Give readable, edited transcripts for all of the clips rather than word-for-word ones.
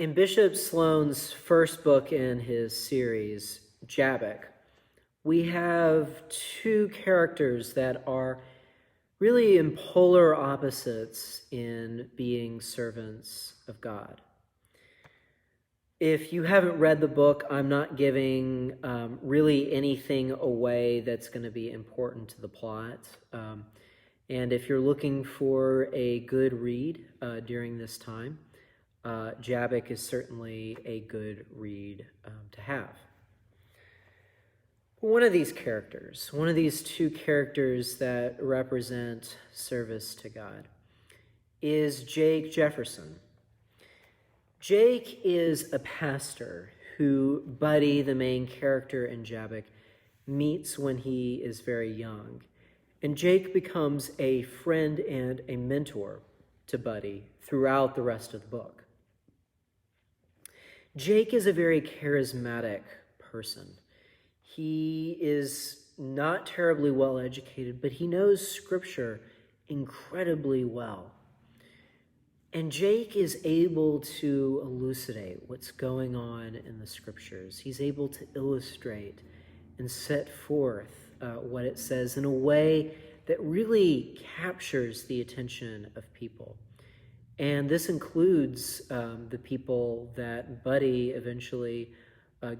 In Bishop Sloane's first book in his series, Jabbok, we have two characters that are really in polar opposites in being servants of God. If you haven't read the book, I'm not giving really anything away that's going to be important to the plot. And if you're looking for a good read during this time, Jabbok is certainly a good read to have. One of these two characters that represent service to God, is Jake Jefferson. Jake is a pastor who Buddy, the main character in Jabbok, meets when he is very young. And Jake becomes a friend and a mentor to Buddy throughout the rest of the book. Jake is a very charismatic person. He is not terribly well educated, but he knows Scripture incredibly well. And Jake is able to elucidate what's going on in the Scriptures. He's able to illustrate and set forth what it says in a way that really captures the attention of people. And this includes the people that Buddy eventually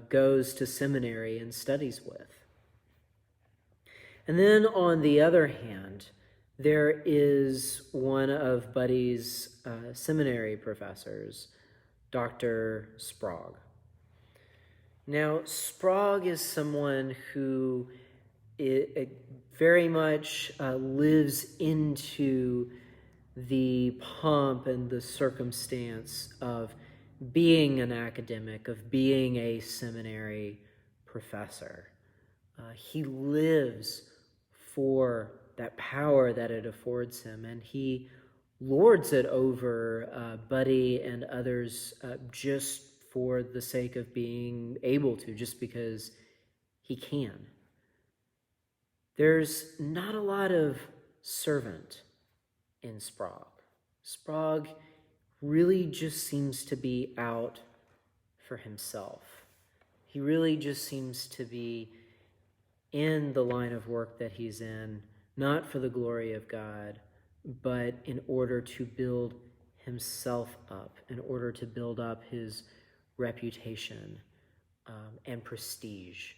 goes to seminary and studies with. And then on the other hand, there is one of Buddy's seminary professors, Dr. Sprague. Now, Sprague is someone who very much lives into the pomp and the circumstance of being an academic, of being a seminary professor. He lives for that power that it affords him, and he lords it over Buddy and others just for the sake of being able to, just because he can. There's not a lot of servant in Sprague. Sprague really just seems to be out for himself. He really just seems to be in the line of work that he's in, not for the glory of God, but in order to build himself up, in order to build up his reputation and prestige.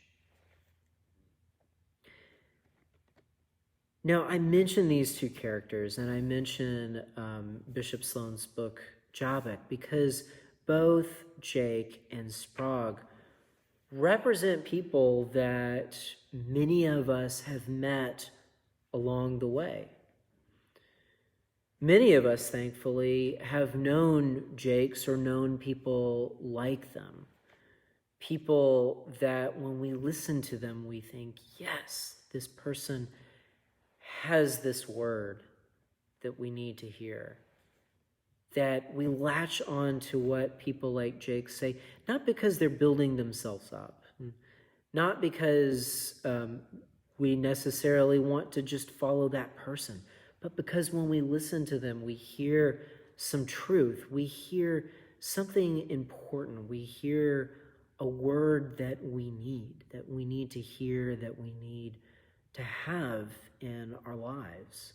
Now, I mention these two characters, and I mention Bishop Sloane's book, Jabbok, because both Jake and Sprague represent people that many of us have met along the way. Many of us, thankfully, have known Jakes or known people like them. People that when we listen to them, we think, yes, this person has this word that we need to hear. That we latch on to what people like Jake say, not because they're building themselves up, not because we necessarily want to just follow that person, but because when we listen to them, we hear some truth, we hear something important, we hear a word that we need to hear, that we need to have in our lives.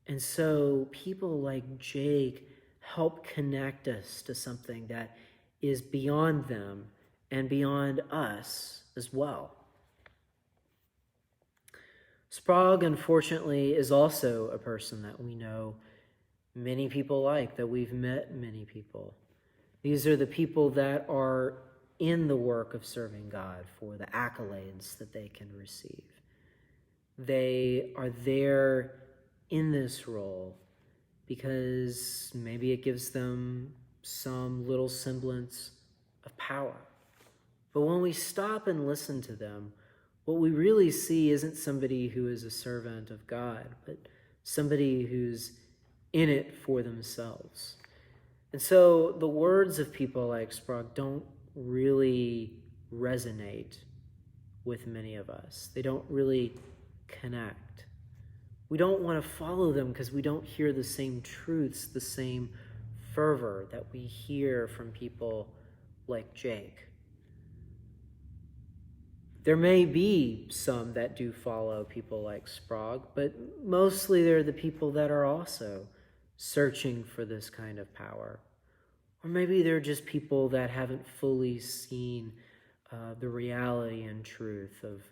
And so people like Jake help connect us to something that is beyond them and beyond us as well. Sprague, unfortunately, is also a person that we know many people like, that we've met many people. These are the people that are in the work of serving God for the accolades that they can receive. They are there in this role because maybe it gives them some little semblance of power. But when we stop and listen to them, what we really see isn't somebody who is a servant of God, but somebody who's in it for themselves. And so the words of people like Sprague don't really resonate with many of us. They don't really connect. We don't want to follow them because we don't hear the same truths, the same fervor that we hear from people like Jake. There may be some that do follow people like Sprague, but mostly they're the people that are also searching for this kind of power. Or maybe they're just people that haven't fully seen the reality and truth of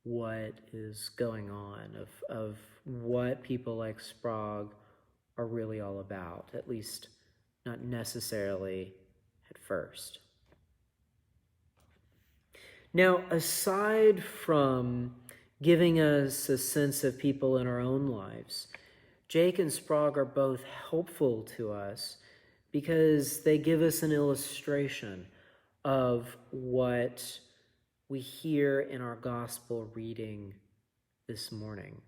what is going on, of what people like Sprague are really all about, at least not necessarily at first. Now, aside from giving us a sense of people in our own lives, Jake and Sprague are both helpful to us because they give us an illustration of what we hear in our gospel reading this morning.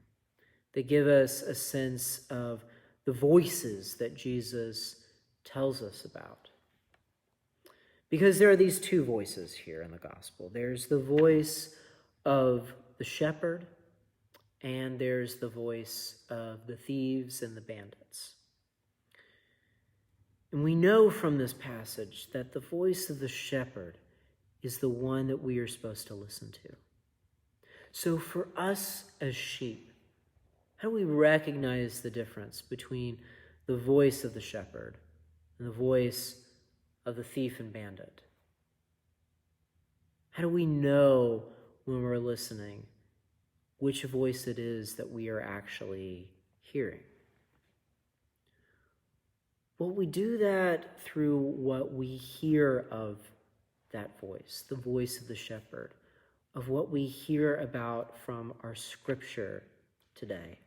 They give us a sense of the voices that Jesus tells us about. Because there are these two voices here in the gospel. There's the voice of the shepherd, and there's the voice of the thieves and the bandits. And we know from this passage that the voice of the shepherd is the one that we are supposed to listen to. So for us as sheep, how do we recognize the difference between the voice of the shepherd and the voice of the thief and bandit? How do we know when we're listening which voice it is that we are actually hearing? Well, we do that through what we hear of that voice, the voice of the shepherd, of what we hear about from our scripture today.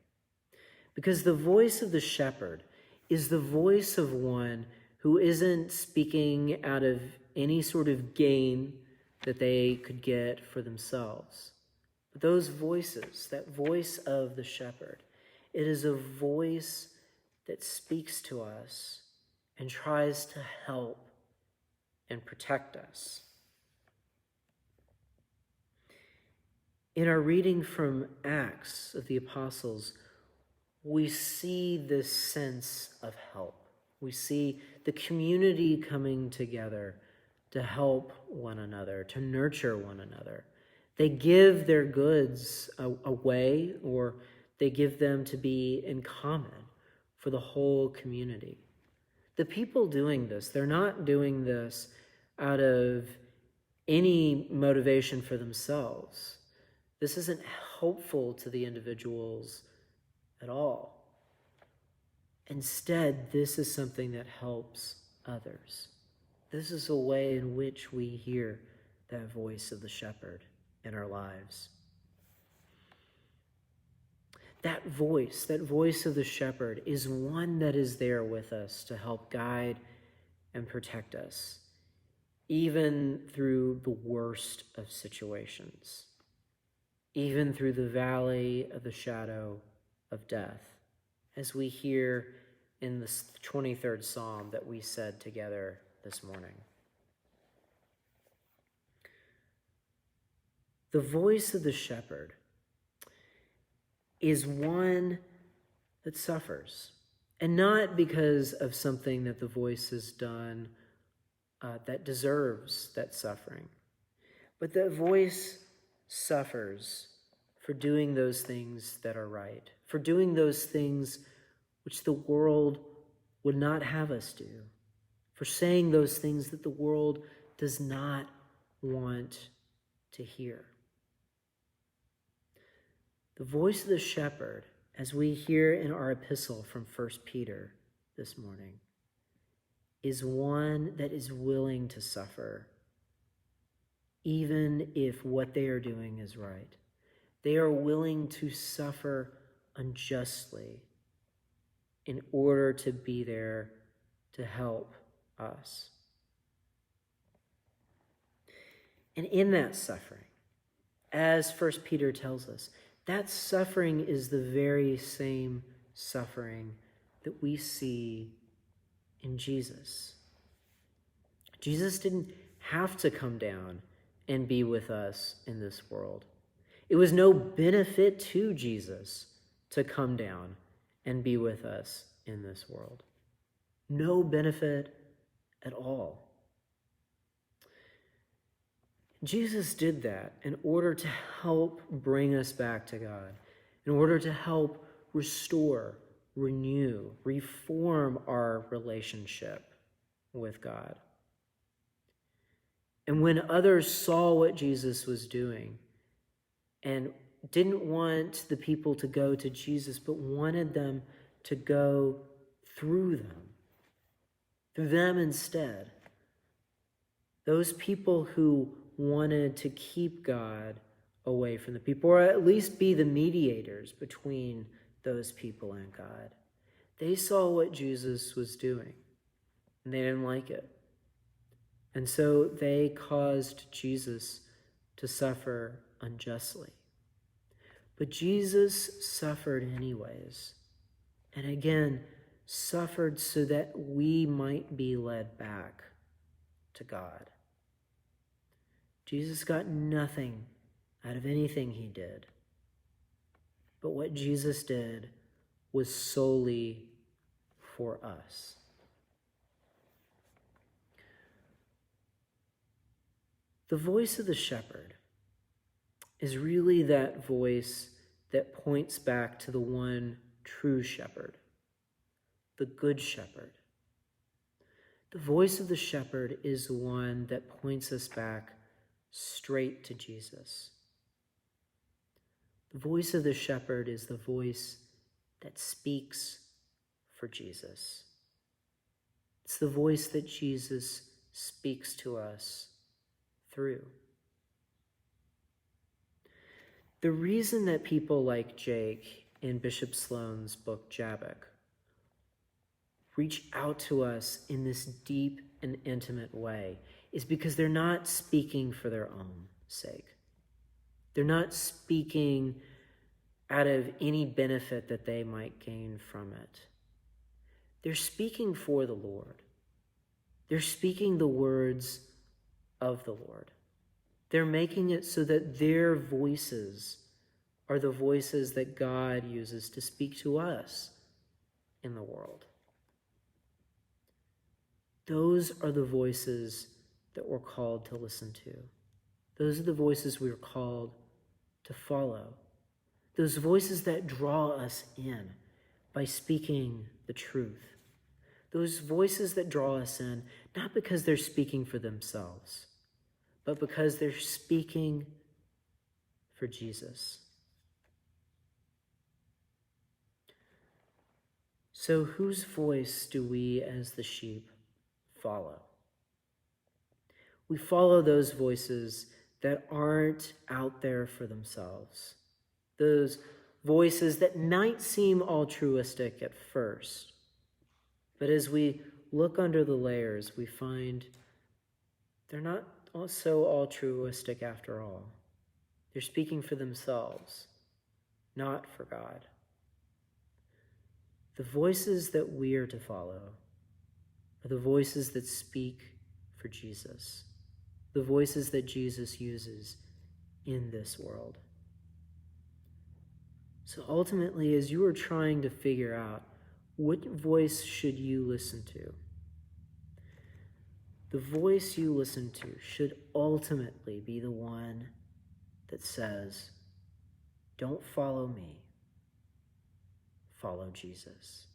Because the voice of the shepherd is the voice of one who isn't speaking out of any sort of gain that they could get for themselves. But those voices, that voice of the shepherd, it is a voice that speaks to us and tries to help and protect us. In our reading from Acts of the Apostles, we see this sense of help. We see the community coming together to help one another, to nurture one another. They give their goods away, or they give them to be in common for the whole community. The people doing this, they're not doing this out of any motivation for themselves. This isn't helpful to the individuals at all. Instead, this is something that helps others. This is a way in which we hear that voice of the shepherd in our lives. That voice of the shepherd, is one that is there with us to help guide and protect us, even through the worst of situations, even through the valley of the shadow of death, as we hear in the 23rd Psalm that we said together this morning. The voice of the shepherd is one that suffers, and not because of something that the voice has done that deserves that suffering, but the voice suffers for doing those things that are right, for doing those things which the world would not have us do, for saying those things that the world does not want to hear. The voice of the shepherd, as we hear in our epistle from 1 Peter this morning, is one that is willing to suffer, even if what they are doing is right. They are willing to suffer unjustly in order to be there to help us. And in that suffering, as 1 Peter tells us, that suffering is the very same suffering that we see in Jesus. Jesus didn't have to come down and be with us in this world. It was no benefit to Jesus to come down and be with us in this world. No benefit at all. Jesus did that in order to help bring us back to God, in order to help restore, renew, reform our relationship with God. And when others saw what Jesus was doing and didn't want the people to go to Jesus, but wanted them to go through them instead, those people who wanted to keep God away from the people, or at least be the mediators between those people and God, they saw what Jesus was doing, and they didn't like it. And so they caused Jesus to suffer unjustly. But Jesus suffered anyways, and again, suffered so that we might be led back to God. Jesus got nothing out of anything he did. But what Jesus did was solely for us. The voice of the shepherd is really that voice that points back to the one true shepherd, the good shepherd. The voice of the shepherd is the one that points us back straight to Jesus. The voice of the shepherd is the voice that speaks for Jesus. It's the voice that Jesus speaks to us through. The reason that people like Jake in Bishop Sloane's book, Jabbok, reach out to us in this deep and intimate way is because they're not speaking for their own sake. They're not speaking out of any benefit that they might gain from it. They're speaking for the Lord. They're speaking the words of the Lord. They're making it so that their voices are the voices that God uses to speak to us in the world. Those are the voices that we're called to listen to. Those are the voices we're called to follow. Those voices that draw us in by speaking the truth. Those voices that draw us in, not because they're speaking for themselves, but because they're speaking for Jesus. So whose voice do we as the sheep follow? We follow those voices that aren't out there for themselves. Those voices that might seem altruistic at first, but as we look under the layers, we find they're not so altruistic after all. They're speaking for themselves, not for God. The voices that we are to follow are the voices that speak for Jesus, the voices that Jesus uses in this world. So ultimately, as you are trying to figure out what voice should you listen to, the voice you listen to should ultimately be the one that says, "Don't follow me, follow Jesus."